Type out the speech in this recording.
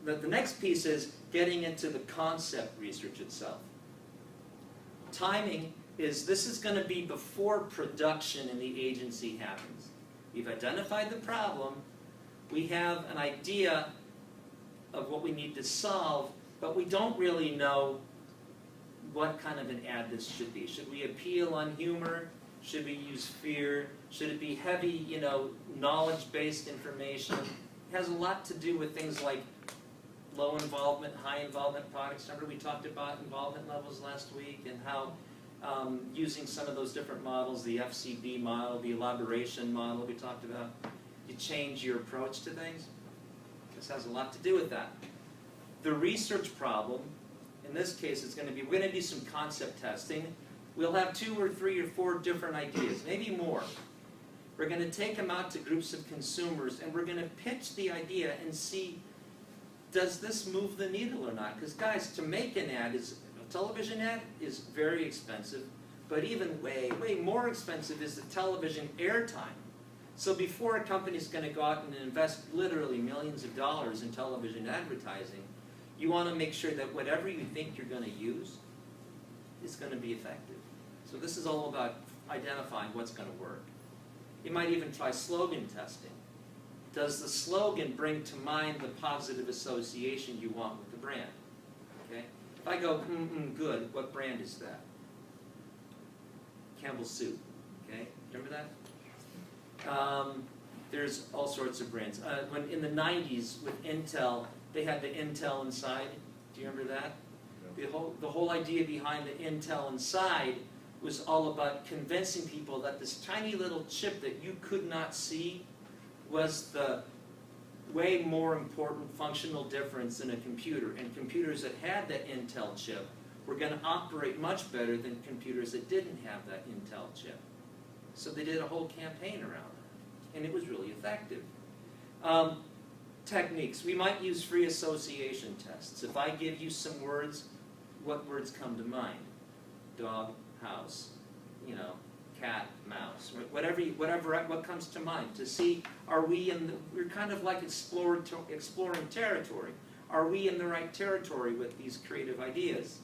the next piece is getting into the concept research itself. Timing is, this is going to be before production in the agency happens. We've identified the problem, we have an idea of what we need to solve, but we don't really know what kind of an ad this should be. Should we appeal on humor? Should we use fear? Should it be heavy, knowledge-based information? It has a lot to do with things like low involvement, high involvement products. Remember we talked about involvement levels last week and how using some of those different models, the FCB model, the elaboration model we talked about, you change your approach to things. This has a lot to do with that. The research problem, in this case, is going to be, we're going to do some concept testing. We'll have 2 or 3 or 4 different ideas, maybe more. We're going to take them out to groups of consumers, and we're going to pitch the idea and see, does this move the needle or not? Because guys, to make an ad, a television ad is very expensive, but even way, way more expensive is the television airtime. So before a company is going to go out and invest literally millions of dollars in television advertising, you want to make sure that whatever you think you're going to use is going to be effective. So this is all about identifying what's going to work. You might even try slogan testing. Does the slogan bring to mind the positive association you want with the brand? Okay? If I go, good, what brand is that? Campbell's Soup. Okay? Remember that? There's all sorts of brands. When in the 90s with Intel, they had the Intel Inside. Do you remember that? Yeah. The whole idea behind the Intel Inside was all about convincing people that this tiny little chip that you could not see was the way more important functional difference in a computer. And computers that had that Intel chip were going to operate much better than computers that didn't have that Intel chip. So they did a whole campaign around that, and it was really effective. Techniques. We might use free association tests. If I give you some words, what words come to mind? Dog, house, cat, mouse, what comes to mind? To see, are we we're kind of like exploring territory. Are we in the right territory with these creative ideas?